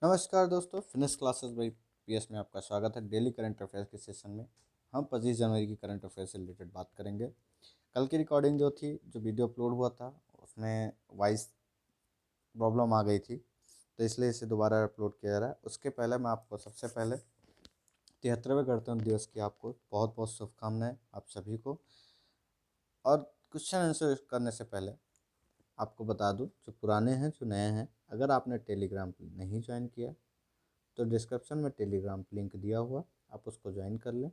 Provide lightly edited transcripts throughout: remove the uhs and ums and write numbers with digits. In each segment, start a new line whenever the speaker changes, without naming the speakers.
नमस्कार दोस्तों, Phoenix classes by PS में आपका स्वागत है। डेली करंट अफेयर्स के सेशन में हम 25 जनवरी की करंट अफेयर्स से रिलेटेड बात करेंगे। कल की रिकॉर्डिंग जो थी, जो वीडियो अपलोड हुआ था, उसमें वॉइस प्रॉब्लम आ गई थी, तो इसलिए इसे दोबारा अपलोड किया जा रहा है। उसके पहले मैं आपको सबसे पहले 73वें गणतंत्र दिवस की आपको बहुत बहुत शुभकामनाएं आप सभी को। और क्वेश्चन आंसर करने से पहले आपको बता दूं, जो पुराने हैं जो नए हैं, अगर आपने टेलीग्राम नहीं ज्वाइन किया तो डिस्क्रिप्शन में टेलीग्राम लिंक दिया हुआ, आप उसको ज्वाइन कर लें,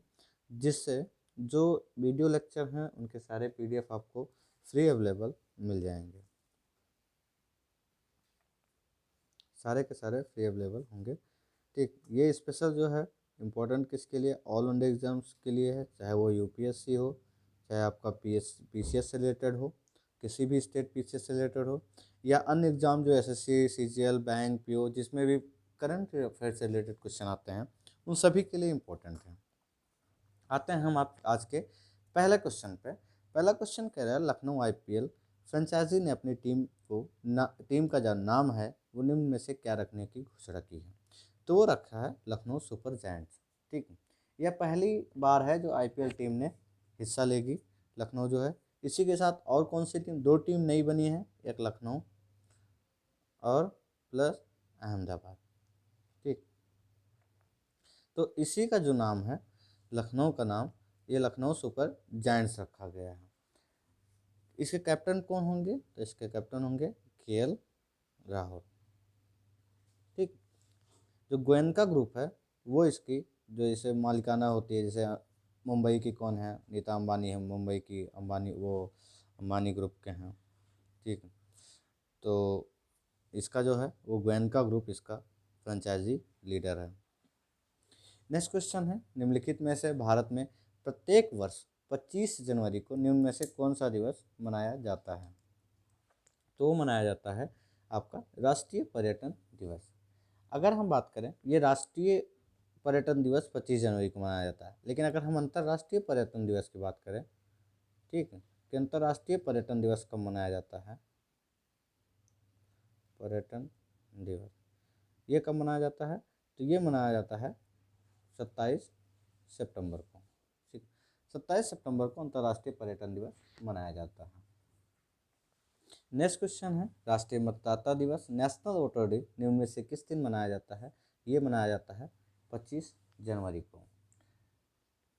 जिससे जो वीडियो लेक्चर हैं उनके सारे पीडीएफ आपको फ्री अवेलेबल मिल जाएंगे। सारे के सारे फ्री अवेलेबल होंगे। ठीक, ये स्पेशल जो है इम्पोर्टेंट किसके लिए? ऑल इंडिया एग्जाम्स के लिए है, चाहे वो यूपीएससी हो, चाहे आपका पीसीएस से रिलेटेड हो, किसी भी स्टेट पीसीएस से रिलेटेड हो, या अन्य एग्जाम जो एसएससी, सीजीएल, बैंक, पीओ, जिसमें भी करंट अफेयर से रिलेटेड क्वेश्चन आते हैं, उन सभी के लिए इम्पोर्टेंट है। आते हैं हम आप आज के पहले क्वेश्चन पे। पहला क्वेश्चन कह रहा है, लखनऊ आईपीएल फ्रेंचाइजी ने अपनी टीम का जो नाम है वो निम्न में से क्या रखने की घोषणा की है? तो वो रखा है लखनऊ सुपर जायंट्स। ठीक है, यह पहली बार है जो आईपीएल टीम ने हिस्सा लेगी, लखनऊ जो है। इसी के साथ और कौन सी टीम? दो टीम नई बनी है, एक लखनऊ और प्लस अहमदाबाद। ठीक, तो इसी का जो नाम है, लखनऊ का नाम, ये लखनऊ सुपर जायंट्स रखा गया है। इसके कैप्टन कौन होंगे? तो इसके कैप्टन होंगे केएल राहुल। ठीक, जो गोयनका ग्रुप है वो इसकी जो जैसे मालिकाना होती है, जैसे मुंबई की कौन है? नीता अंबानी है मुंबई की, अंबानी वो अंबानी ग्रुप के हैं। ठीक, तो इसका जो है वो गोयनका ग्रुप इसका फ्रेंचाइजी लीडर है। नेक्स्ट क्वेश्चन है, निम्नलिखित में से भारत में प्रत्येक वर्ष 25 जनवरी को निम्न में से कौन सा दिवस मनाया जाता है? तो मनाया जाता है आपका राष्ट्रीय पर्यटन दिवस। अगर हम बात करें, ये राष्ट्रीय पर्यटन दिवस 25 जनवरी को मनाया जाता है, लेकिन अगर हम अंतर्राष्ट्रीय पर्यटन दिवस की बात करें, ठीक है, कि अंतर्राष्ट्रीय पर्यटन दिवस कब मनाया जाता है? पर्यटन दिवस ये कब मनाया जाता है? तो ये मनाया जाता है 27 सितंबर को। ठीक, 27 सितंबर को अंतर्राष्ट्रीय पर्यटन दिवस मनाया जाता है। नेक्स्ट क्वेश्चन है, राष्ट्रीय मतदाता दिवस, नेशनल वोटर डे निम्न में से किस दिन मनाया जाता है? ये मनाया जाता है 25 जनवरी को।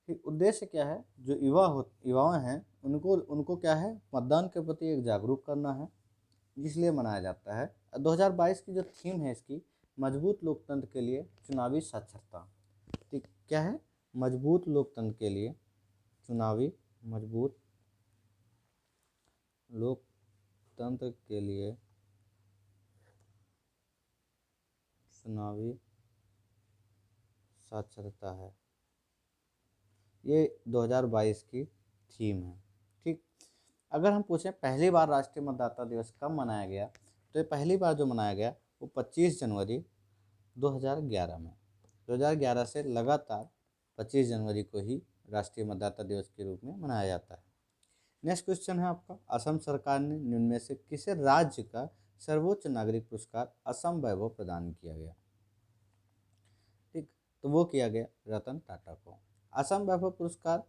फिर उद्देश्य क्या है? जो युवाएं हैं उनको उनको क्या है? मतदान के प्रति एक जागरूक करना है, इसलिए मनाया जाता है। 2022 की जो थीम है इसकी, मजबूत लोकतंत्र के लिए चुनावी साक्षरता। ठीक, क्या है? मजबूत लोकतंत्र के लिए चुनावी मजबूत लोकतंत्र के लिए चुनावी साक्षरता है, ये 2022 की थीम है। ठीक, अगर हम पूछें पहली बार राष्ट्रीय मतदाता दिवस कब मनाया गया, तो ये पहली बार जो मनाया गया वो 25 जनवरी 2011 में। 2011 से लगातार 25 जनवरी को ही राष्ट्रीय मतदाता दिवस के रूप में मनाया जाता है। नेक्स्ट क्वेश्चन है आपका, असम सरकार ने निम्न में से किस राज्य का सर्वोच्च नागरिक पुरस्कार असम वैभव प्रदान किया गया? ठीक, तो वो किया गया रतन टाटा को। असम वैभव पुरस्कार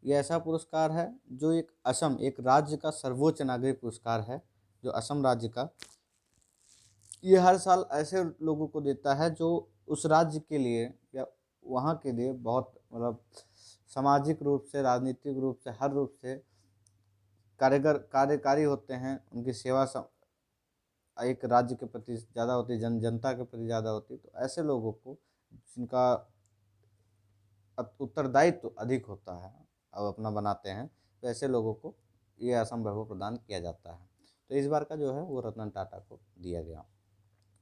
ये ऐसा पुरस्कार है जो एक असम, एक राज्य का सर्वोच्च नागरिक पुरस्कार है, जो असम राज्य का, ये हर साल ऐसे लोगों को देता है जो उस राज्य के लिए या वहाँ के लिए बहुत मतलब सामाजिक रूप से, राजनीतिक रूप से, हर रूप से कार्यकारी होते हैं। उनकी सेवा एक राज्य के प्रति ज़्यादा होती है, जनता के प्रति ज़्यादा होती है, तो ऐसे लोगों को जिनका उत्तरदायित्व तो अधिक होता है अब अपना बनाते हैं, तो ऐसे लोगों को ये असम वैभव प्रदान किया जाता है। तो इस बार का जो है वो रतन टाटा को दिया गया।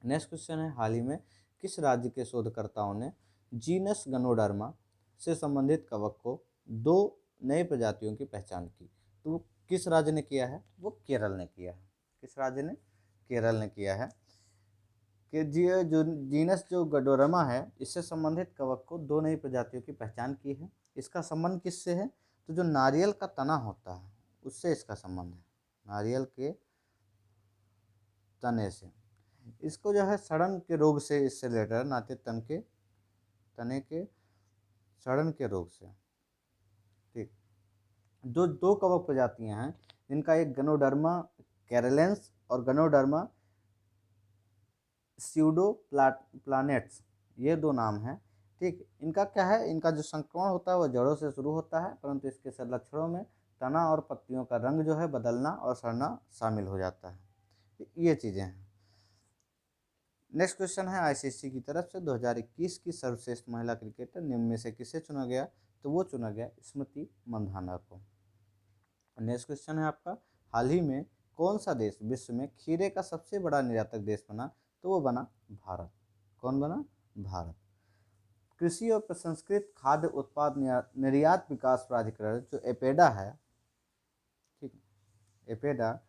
नेक्स्ट क्वेश्चन है, हाल ही में किस राज्य के शोधकर्ताओं ने जीनस गनोडर्मा से संबंधित कवक को दो नई प्रजातियों की पहचान की? तो वो किस राज्य ने किया है? वो केरल ने किया है। किस राज्य ने? केरल ने किया है। कि जो जीनस जो गडोरमा है, इससे संबंधित कवक को दो नई प्रजातियों की पहचान की है। इसका संबंध किससे है? तो जो नारियल का तना होता है उससे इसका संबंध है, नारियल के तने से। इसको जो है सड़न के रोग से इससे रिलेटेड है, नाते तने के सड़न के रोग से। ठीक, जो दो कवक प्रजातियां हैं जिनका एक गनोडर्मा कैरलेंस और गनोडर्मा स्यूडो प्लानेट्स, ये दो नाम हैं। ठीक, इनका क्या है, इनका जो संक्रमण होता है वो जड़ों से शुरू होता है, परंतु इसके लक्षणों में तना और पत्तियों का रंग जो है बदलना और सड़ना शामिल हो जाता है। ये चीज़ें हैं। नेक्स्ट क्वेश्चन है आईसीसी की तरफ से 2021 की सर्वश्रेष्ठ महिला क्रिकेटर निम्न में से किसे चुना गया, तो वो चुना गया स्मृति मंधाना को। नेक्स्ट क्वेश्चन है आपका, हाल ही में कौन सा देश विश्व में खीरे का सबसे बड़ा निर्यातक देश बना, तो वो बना भारत। कौन बना, भारत। कृषि और प्रसंस्कृत खाद्य उत्पाद निर्यात विकास प्राधिकरण जो एपेडा है, ठीक, एपेडा,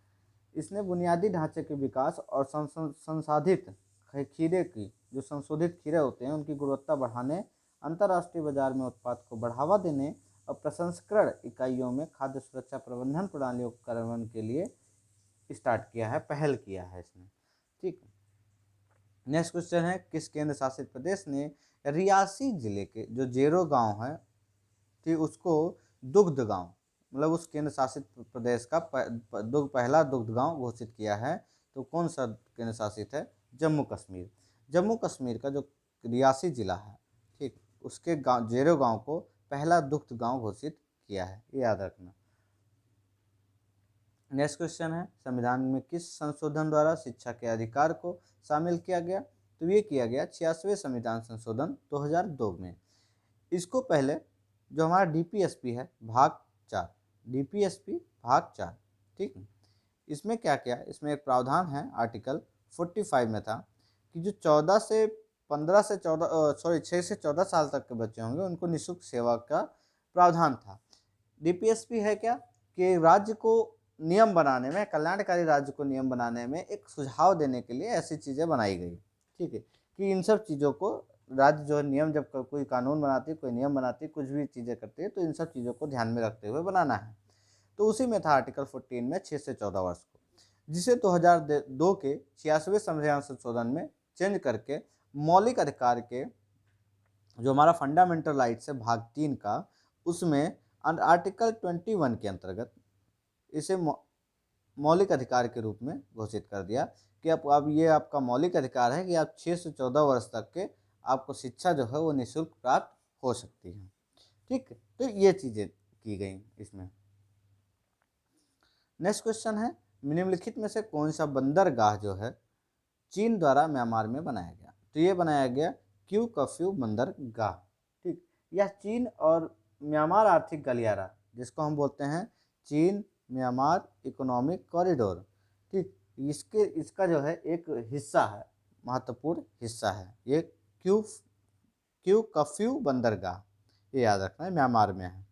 इसने बुनियादी ढांचे के विकास और संसाधित खीरे की, जो संशोधित खीरे होते हैं उनकी गुणवत्ता बढ़ाने, अंतर्राष्ट्रीय बाजार में उत्पाद को बढ़ावा देने और प्रसंस्करण इकाइयों में खाद्य सुरक्षा प्रबंधन प्रणालियों के कार्यान्वयन के लिए स्टार्ट किया है, पहल किया है इसने। ठीक, नेक्स्ट क्वेश्चन है, किस केंद्र शासित प्रदेश ने रियासी जिले के जो जेरो गांव है, ठीक, उसको दुग्ध गांव, मतलब उस केंद्र शासित प्रदेश का पहला दुग्ध गांव घोषित किया है, तो कौन सा केंद्र शासित है, जम्मू कश्मीर। जम्मू कश्मीर का जो रियासी जिला है, ठीक, उसके गांव जेरो गांव को पहला दुग्ध गांव घोषित किया है, ये याद रखना। नेक्स्ट क्वेश्चन है, संविधान में किस संशोधन द्वारा शिक्षा के अधिकार को शामिल किया गया, तो ये किया गया 86वें संविधान संशोधन 2002 में। इसको पहले जो हमारा डीपीएसपी है भाग 4, डीपीएसपी भाग 4, ठीक, इसमें क्या किया, इसमें एक प्रावधान है आर्टिकल 45 में था कि जो 6 से 14 साल तक के बच्चे होंगे उनको निःशुल्क सेवा का प्रावधान था। डीपीएसपी है क्या, कि राज्य को नियम बनाने में, कल्याणकारी राज्य को नियम बनाने में एक सुझाव देने के लिए ऐसी चीज़ें बनाई गई, ठीक है, कि इन सब चीज़ों को राज्य जो है नियम, जब कोई कानून बनाती है, कोई नियम बनाती है, कुछ भी चीज़ें करती है, तो इन सब चीज़ों को ध्यान में रखते हुए बनाना है। तो उसी में था आर्टिकल 14 में 6 से 14 वर्ष को, जिसे 2002 के 86वें संविधान संशोधन में चेंज करके मौलिक अधिकार के जो हमारा फंडामेंटल राइट्स है भाग 3 का, उसमें आर्टिकल 21 के अंतर्गत इसे मौलिक अधिकार के रूप में घोषित कर दिया कि अब ये आपका मौलिक अधिकार है कि आप 6 से 14 वर्ष तक के आपको शिक्षा जो है वो निःशुल्क प्राप्त हो सकती है। ठीक, तो ये चीज़ें की गई इसमें। नेक्स्ट क्वेश्चन है, निम्नलिखित में से कौन सा बंदरगाह जो है चीन द्वारा म्यांमार में बनाया गया, तो ये बनाया गया क्यू कफ्यू बंदरगाह। ठीक, यह चीन और म्यांमार आर्थिक गलियारा, जिसको हम बोलते हैं चीन म्यांमार इकोनॉमिक कॉरिडोर, ठीक, इसका जो है एक हिस्सा है, महत्वपूर्ण हिस्सा है ये क्यू कफ्यू बंदरगाह, ये याद रखना है, म्यांमार में है।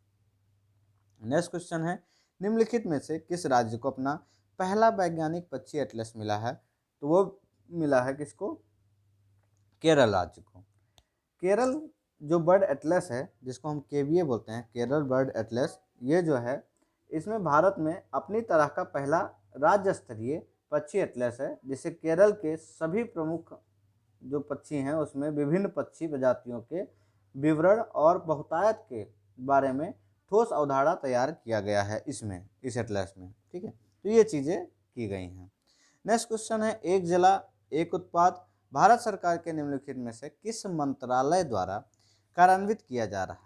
नेक्स्ट क्वेश्चन है, निम्नलिखित में से किस राज्य को अपना पहला वैज्ञानिक पक्षी एटलस मिला है, तो वो मिला है किसको, केरल राज्य को। केरल जो बर्ड एटलस है, जिसको हम केवीए बोलते हैं, केरल बर्ड एटलस, ये जो है इसमें भारत में अपनी तरह का पहला राज्य स्तरीय पक्षी एटलस है, जिसे केरल के सभी प्रमुख जो पक्षी हैं उसमें विभिन्न पक्षी प्रजातियों के विवरण और बहुतायत के बारे में ठोस अवधारणा तैयार किया गया है इसमें, इस एटलस में। ठीक है, तो ये चीज़ें की गई हैं। नेक्स्ट क्वेश्चन है, एक जिला एक उत्पाद भारत सरकार के निम्नलिखित में से किस मंत्रालय द्वारा कार्यान्वित किया जा रहा है,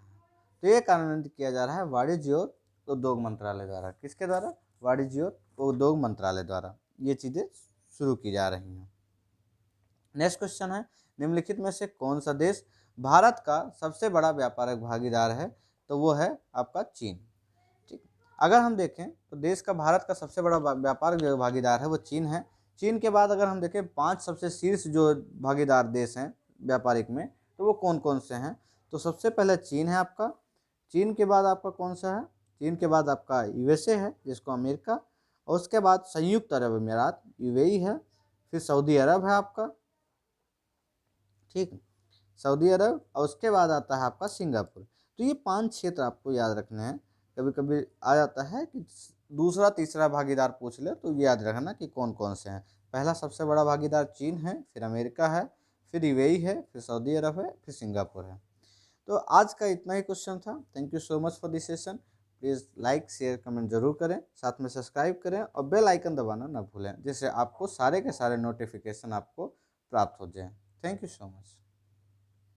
तो ये कार्यान्वित किया जा रहा है वाणिज्य और उद्योग मंत्रालय द्वारा। किसके द्वारा, वाणिज्य और उद्योग मंत्रालय द्वारा ये चीज़ें शुरू की जा रही हैं। नेक्स्ट क्वेश्चन है, निम्नलिखित में से कौन सा देश भारत का सबसे बड़ा व्यापारिक भागीदार है, तो वो है आपका चीन। ठीक, अगर हम देखें तो देश का भारत का सबसे बड़ा व्यापारिक भागीदार है वो चीन है। चीन के बाद अगर हम देखें 5 सबसे शीर्ष जो भागीदार देश हैं व्यापारिक में, तो वो कौन कौन से हैं, तो सबसे पहले चीन है आपका, चीन के बाद आपका कौन सा है, चीन के बाद आपका यूएसए है जिसको अमेरिका, और उसके बाद संयुक्त अरब अमीरात यूएई है, फिर सऊदी अरब है आपका, ठीक, सऊदी अरब, और उसके बाद आता है आपका सिंगापुर। तो ये 5 क्षेत्र आपको याद रखने हैं। कभी कभी आ जाता है कि दूसरा तीसरा भागीदार पूछ ले, तो ये याद रखना कि कौन कौन से हैं। पहला सबसे बड़ा भागीदार चीन है, फिर अमेरिका है, फिर यूएई है, फिर सऊदी अरब है, फिर सिंगापुर है। तो आज का इतना ही क्वेश्चन था। Thank you so much for this session. Please like share comment जरूर करें, साथ में सब्सक्राइब करें और बेल आइकन दबाना ना भूलें, जिससे आपको सारे के सारे नोटिफिकेशन आपको प्राप्त हो जाएं। Thank you so much.